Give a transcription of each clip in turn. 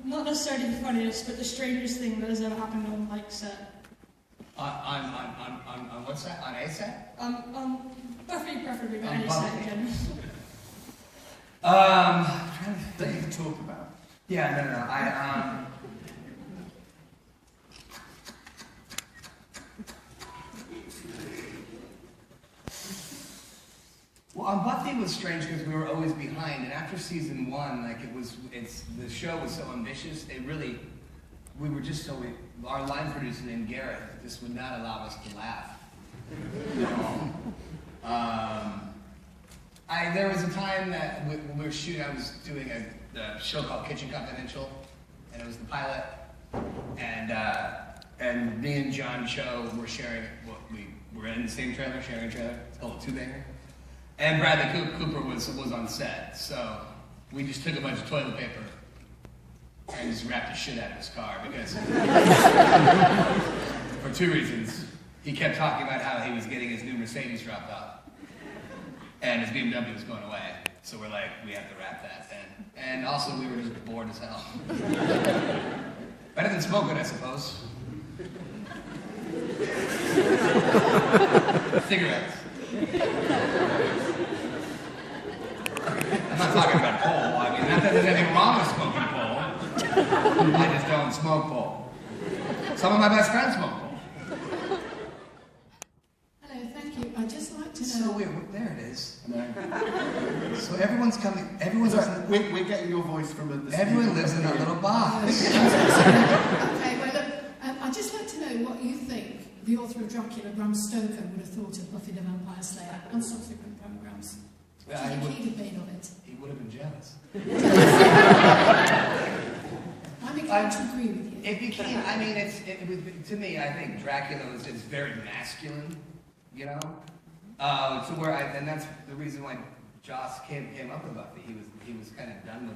not necessarily the funniest, but the strangest thing that has ever happened on like set. On what set? On a set? Buffy preferably, but any set again. I'm trying to That you think. can talk about. Yeah, no. Well, on Buffy it was strange because we were always behind, and after season 1, like the show was so ambitious. We were just so. Our line producer named Garrett just would not allow us to laugh at all. There was a time that when we were shooting, I was doing a show called Kitchen Confidential, and it was the pilot, and me and John Cho were sharing. We were in the same trailer, sharing a trailer. It's called a two-banger. And Bradley Cooper was on set, so we just took a bunch of toilet paper and just wrapped the shit out of his car because, for 2 reasons. He kept talking about how he was getting his new Mercedes dropped off, and his BMW was going away. So we're like, we have to wrap that then. And also, we were just bored as hell. Better than smoking, I suppose. Cigarettes. I'm not talking about pole. I mean, not that there's anything wrong with smoking pole. I just don't smoke pole. Some of my best friends smoke pole. Hello, thank you. I'd just like to know... So weird. There it is. No. So everyone's coming... Everyone's... We're getting your voice from the... Everyone lives in a little box. Okay, well, look, I'd just like to know what you think the author of Dracula, Bram Stoker, would have thought of Buffy the Vampire Slayer and subsequent programmes. What do you think he'd have made of it? He would have been jealous. I'm inclined to agree with you. If you can't, I mean, to me, I think Dracula is very masculine, you know? To where and that's the reason why Joss came up with Buffy. He was kind of done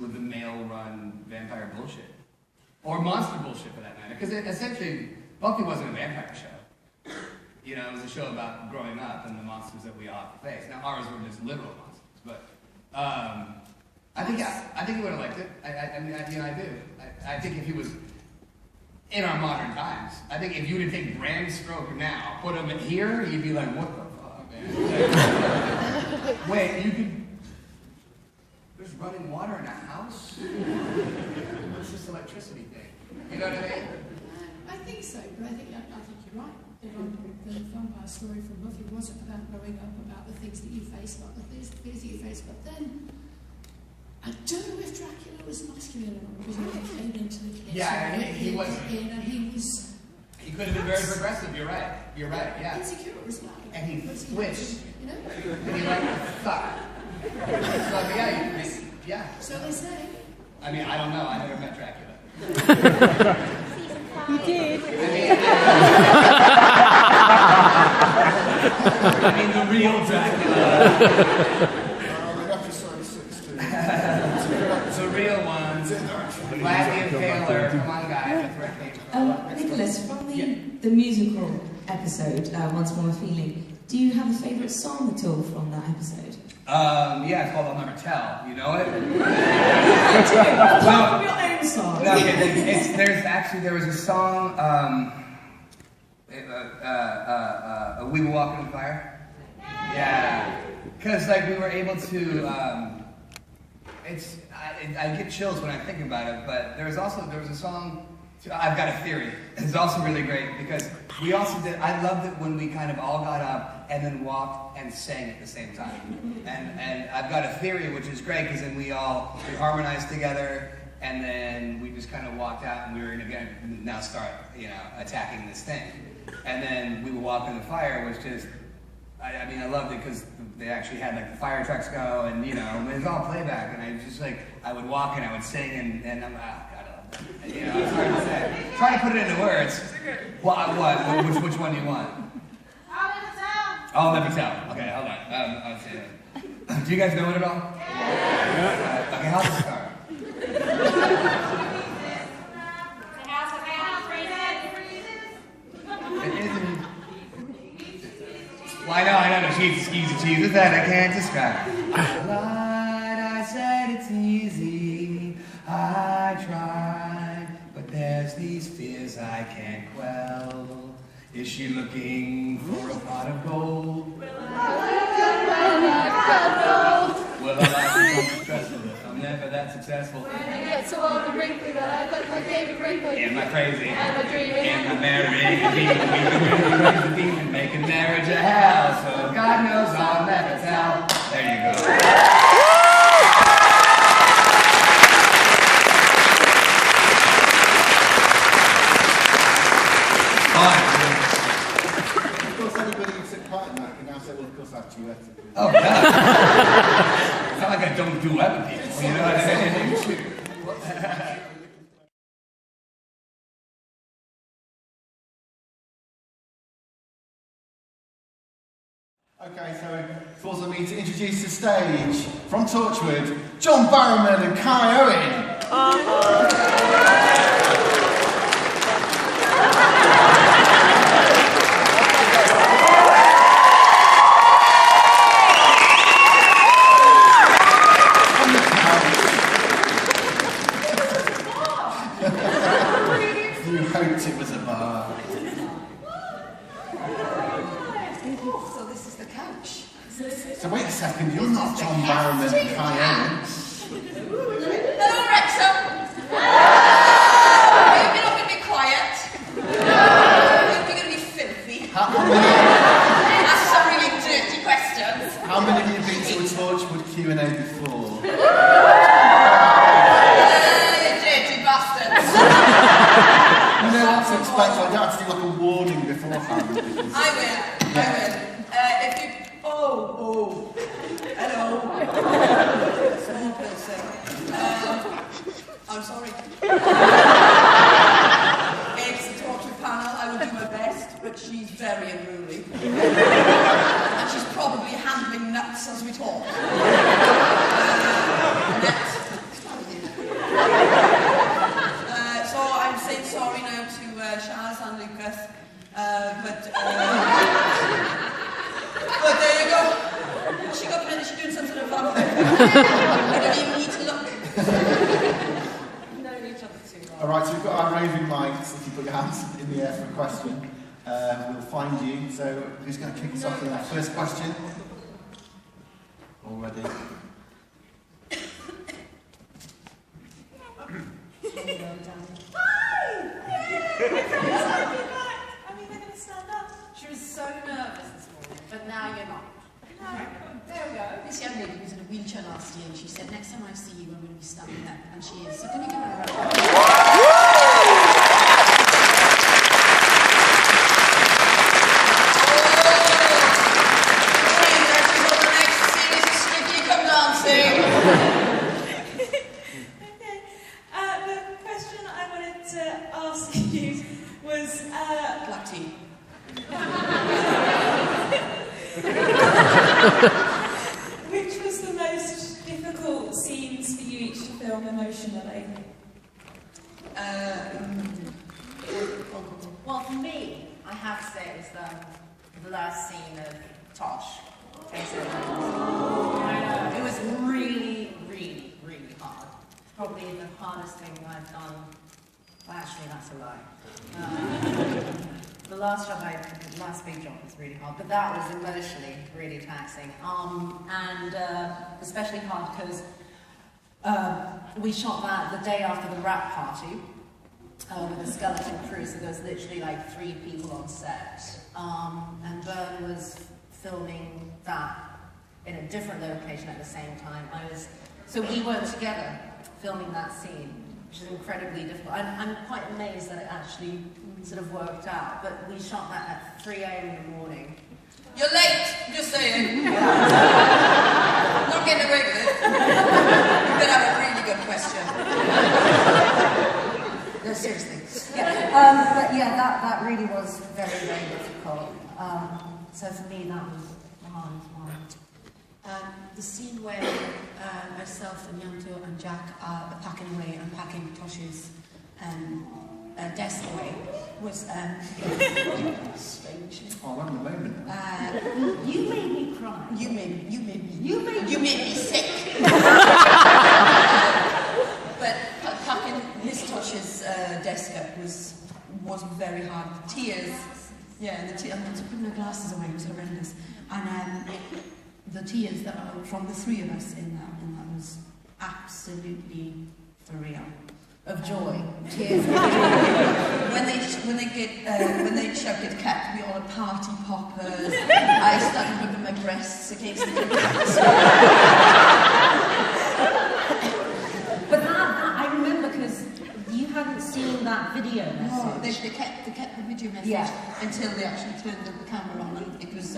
with the male-run vampire bullshit. Or monster bullshit, for that matter. Because essentially, Buffy wasn't a vampire show. You know, it was a show about growing up and the monsters that we all have to face. Now, ours were just literal monsters, but I think he would have liked it. I mean, I do. I think if he was in our modern times, I think if you were to take Bram Stoker now, put him in here, you'd be like, what the fuck, man? Wait, you could... There's running water in a house? What's this electricity thing? You know what I mean? I think so, but I think you're right. The vampire story from Buffy wasn't about growing up, about the things that you face, about the things that you face, but then I don't know if Dracula was masculine or not, because when he came into the case, yeah, he was. He could have been very progressive. You're right. Yeah. Insecure as well. And he switched. You know. And he like fuck. So yeah. So they say. I mean, I don't know. I never met Dracula. You did. I mean, the real Dracula. The real one. Vlad the Impaler. Come on, guys. That's where it came from. Nicholas, from the musical episode, Once More Feeling, do you have a favourite song at all from that episode? Yeah, it's called I'll Never Tell. You know it? Well, your own song. No, there was a song, We Will Walk in the Fire. Yeah. Because, like, we were able to, I get chills when I think about it, but there was a song, I've Got a Theory. It's also really great because we also did, I loved it when we kind of all got up and then walked and sang at the same time. And I've Got a Theory, which is great because then we harmonized together and then we just kind of walked out and we were going to now start, attacking this thing. And then We Will Walk in the Fire was just, I mean, I loved it because they actually had like the fire trucks go and, it was all playback and I was just like, I would walk and I would sing and I'm like, oh, God, I love that. It's hard to say. Try to put it into words. What? Which one do you want? I'll never tell. Okay, hold on. I'll say that. Do you guys know it at all? Yeah. Okay, how's it start? Well, I know, cheese. Is that I can't describe. Light, I said it's easy. I try, but there's these fears I can't quell. Is she looking for a pot of gold? Will I become stressful if I'm never that successful? When I get so old and wrinkly that I've got my favorite wrinkle. Am I crazy? Am I dreaming? Am I marrying a demon, making marriage a hell? So God knows I'll never tell. There you go. Of course, anybody who took part in that can now say, well, of course, I've duetted. Oh, God. It's not like I don't do other people, you know what I mean? Okay, so it falls on me to introduce the stage from Torchwood, John Barrowman and Kai Owen. You hoped it was a bar. So this is the couch. So wait a second, you're not John Barrowman and Kai Owen. Hello, Wrexham. You've been up and be quiet. You're going to be filthy. Ask some really dirty questions. How many of you have been to a Torchwood Q&A before? You dirty bastards. You know what to expect, so I don't have to do like a warning beforehand. I will. If you... Oh. Hello. Someone will say. I'm sorry. It's the Torchwood panel. I will do my best, but she's very unruly. And she's probably handling nuts as we talk. Nuts. So I'm saying sorry now to Charles and Lucas. But there you go. She got the minute she's doing some sort of I don't even need to look. Known each other too long. Alright, so we've got our roving mics. If you put your hands in the air for a question, we'll find you. So who's going to kick us off with our first question? All ready? She was so nervous this morning, but now you're not. No. There we go. This young lady was in a wheelchair last year and she said, next time I see you, I'm going to be standing up. And she is. So can you give her a round of applause? Which was the most difficult scenes for you each to film emotionally? Well, for me, I have to say it was the last scene of Tosh. It was really, really, really hard. Probably the hardest thing I've done. Well, actually, that's a lie. The last big job was really hard, but that was emotionally really taxing. And especially hard because we shot that the day after the wrap party with a skeleton crew, so there was literally like 3 people on set. And Bern was filming that in a different location at the same time. So we weren't together filming that scene, which is incredibly difficult. I'm quite amazed that it actually sort of worked out, but we shot that at 3 a.m. in the morning. You're late, just saying. Not getting away with it. You better have a really good question. No, seriously. Yeah. But yeah, that really was very, very difficult. So for me, that was the hardest one. The scene where myself and Yanto and Jack are packing away and packing Tosh's desk away was strange. Oh, I'm a moment. You made me cry. You made me sick. But very hard. The tears. Yeah, and I had to put my glasses away. It was horrendous. And the tears that are from the three of us in that was absolutely for real. Of joy. Tears of joy. when they shouted cat, we all are party poppers. I started rubbing my breasts against the cats. But that I remember because you hadn't seen that video message. No, they kept the video message until they actually turned the camera on, and it was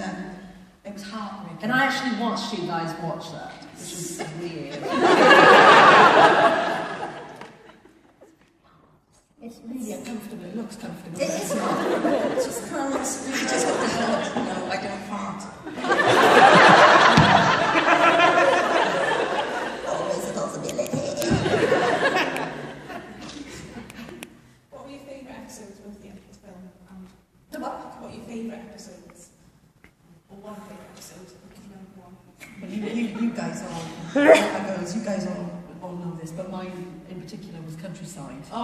heartbreaking. And I actually watched you guys watch that, which was weird. It's really uncomfortable. It looks comfortable. It is not. It just curls. You just have to fart. No, I don't fart. Always a possibility. What were your favourite episodes of the film? The what? What were your favourite episodes? Or one favourite episode, if you remember one. Well, you guys all, you guys all know this, but mine in particular was Countryside. Oh.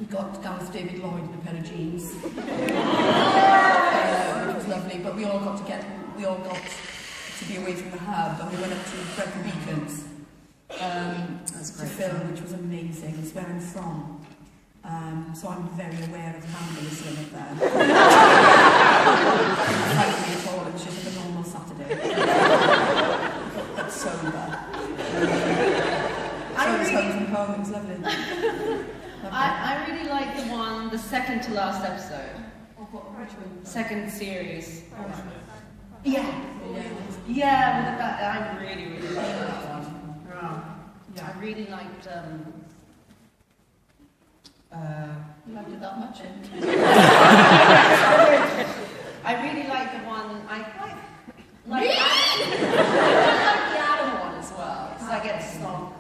We got Gareth David Lloyd in a pair of jeans. Which was lovely, but we all got to be away from the hub, and we went up to Brecon Beacons to film, which was amazing. It's where I'm from. So I'm very aware of the vandalism up there. It's like me at all, it was just like a normal Saturday. But sober. So it was home from home, it was lovely. I really like the second to last episode. Which one? Second series. Yeah. I really like that one. Yeah. I really liked You liked it that much? I really like the one I like the Adam one as well. Because I get snog.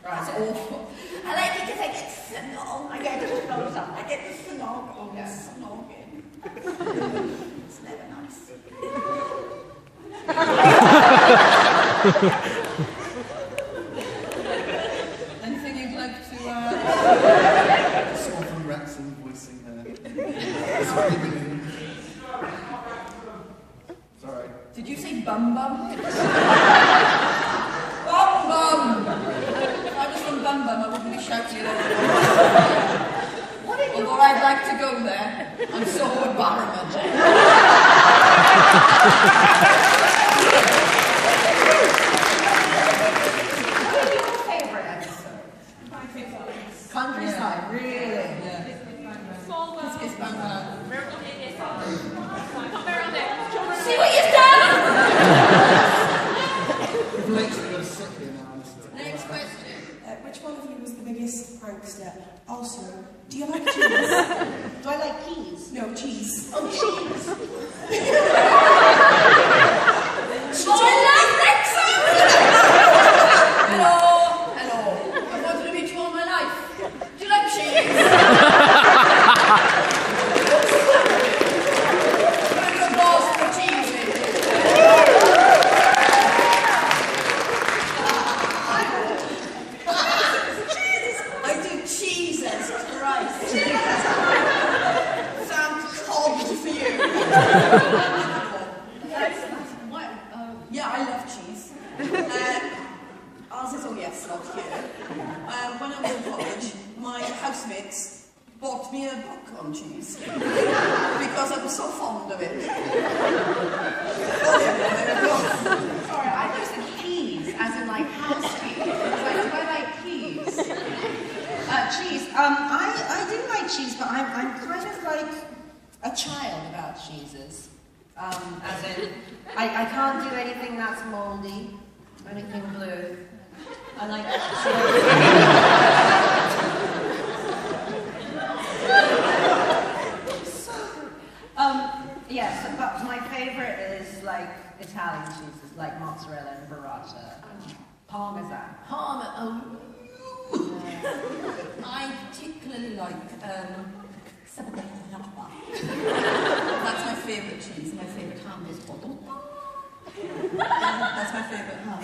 That's awful. I like it because I get snog. I get the snog. Oh, yeah. Snogging. It's never nice. Anything you'd like to Saw from Wrexham voicing her. Sorry. Did you say bum bum? Bum bum! If I was from Bum Bum, I wouldn't be shouting at everyone. Although I'd like to go there. I'm so would Barrowman. What is your favourite episode? Countryside, really? Yeah. Kiss Bang Bang. See what you've done? Next question. Which one of you was the biggest prankster? Also, do you like cheese? Do I like keys? No, cheese. Oh, cheese! I love Wrexham! Hello. I've wanted to meet you all my life. Do you like cheese? I'm a boss for cheese. I do Jesus Christ. Sounds cold for you. Yeah, I love cheese. Ours is all yes, not here. When I was in college, my housemates bought me a book on cheese because I was so fond of it. Oh, yeah, there we go. Sorry, I just said keys, as in like house keys. Like, do I like keys? Cheese. I do like cheese, but I'm kind of like a child about cheeses. As in, I can't do anything that's moldy, anything blue. I like yes, but my favourite is like Italian cheeses, like mozzarella and burrata, parmesan. I particularly like that's my favourite cheese. My favourite ham is Bordeaux. That's my favourite ham.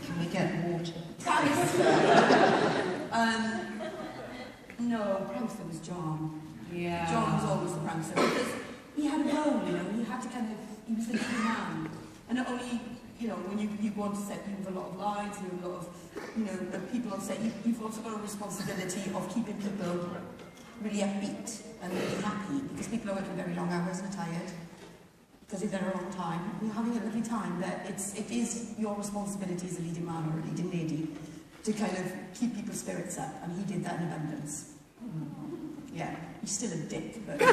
Can we get water? No, prankster was John. Yeah. John was always the prankster because he had a role, you know, you had to kind of, he was the leading man. And not only, you know, when you go on set, you have a lot of lines, you have a lot of, you know, people on set, you've also got a responsibility of keeping people really upbeat and really happy because people are working very long hours and are tired. Because if they're a long time, you're having a lovely time, that it is your responsibility as a leading man or a leading lady to kind of keep people's spirits up, and he did that in abundance. Yeah, he's still a dick, but... So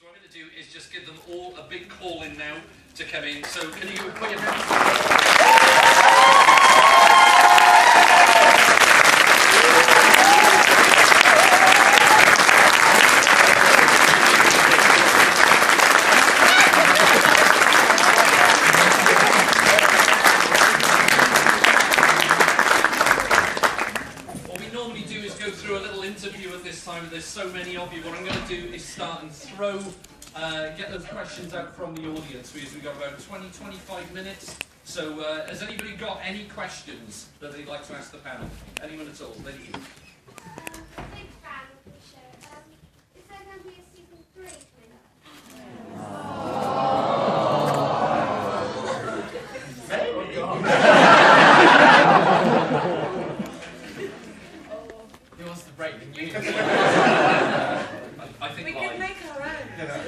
what I'm going to do is just give them all a big call in now to come in. So can you put your hands together? There's so many of you. What I'm going to do is start and throw, get those questions out from the audience. We've got about 20-25 minutes. So has anybody got any questions that they'd like to ask the panel? Anyone at all? Lady. Big fan of the show. Is there going to be a season 3 Who wants to break the news? I think we can make our own. Yeah.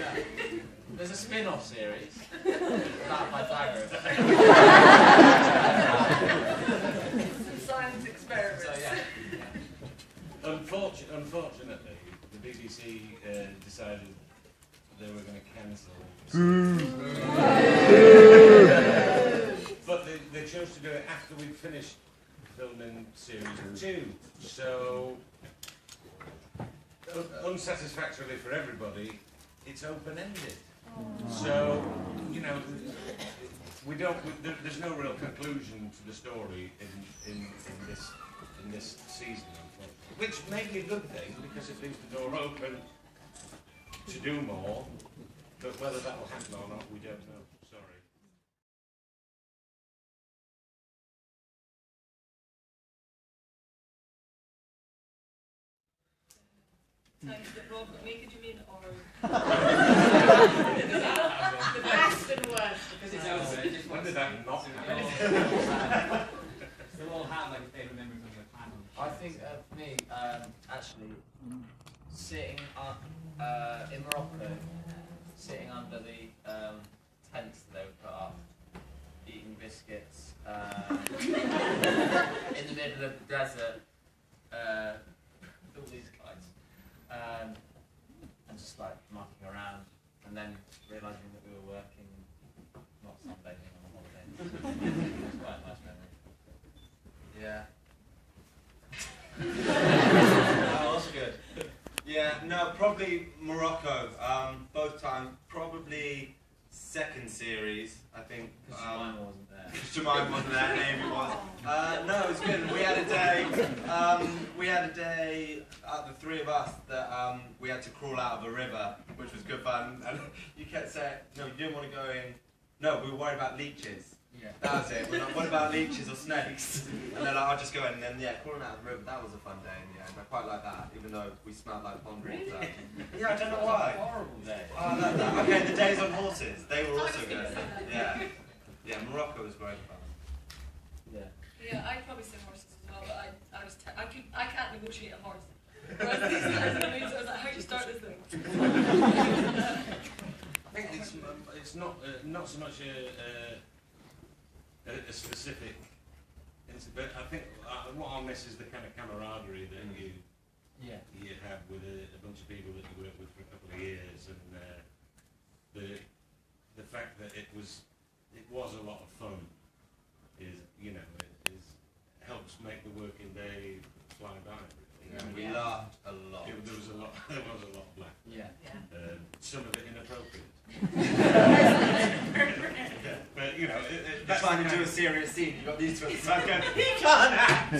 There's a spin-off series about Pythagoras. Science experiments. So, yeah. Unfortunately, the BBC decided they were going to cancel. But they chose to do it after we'd finished filming series 2. So, unsatisfactorily for everybody, it's open-ended. So, you know, there's no real conclusion to the story in this season, unfortunately. Which may be a good thing because it leaves the door open to do more. But whether that will happen or not, we don't know. Sorry. Times that Rob got naked, you mean, or the best and worst? Because it's over. When did that not happen? They'll all have like if they remember from the panel. I think for me, actually, sitting up in Morocco, sitting under the tents that they would put up, eating biscuits in the middle of the desert with all these guys. And just like mucking around, and then realising that we were working, not sunbathing on holiday. It was quite a nice memory. Yeah. Oh, that's good. Yeah, no, probably Morocco. Both times, probably second series, I think. Jemima wasn't there. Jemima wasn't there, Amy was. No, it was good. We had a day, the three of us, that we had to crawl out of a river, which was good fun. And you kept saying, no, you didn't want to go in. No, we were worried about leeches. Yeah. That was it. We're like, what about leeches or snakes? And then like, I'll just go in, and then yeah, crawling out of the river, that was a fun day in the end. I quite like that, even though we smelled like pond water. Really? Yeah, I don't know why. Horrible day. Okay, the days on horses, they were also good. Yeah. Yeah, Morocco was great fun. Yeah. Yeah, I'd probably say horses as well, but I can't negotiate a horse. Whereas these guys, I was like, how do you start this thing? I think it's not so much a specific incident, but I think what I'll miss is the kind of camaraderie that you have with a bunch of people that you work with for a couple of years, and the fact that it was a lot of fun is, you know, it helps make the working day fly by. Yeah, we laughed a lot. There was a lot of laughter. Yeah. Some of it inappropriate. But you know, that's trying to do a serious scene. You got these two. He can't act.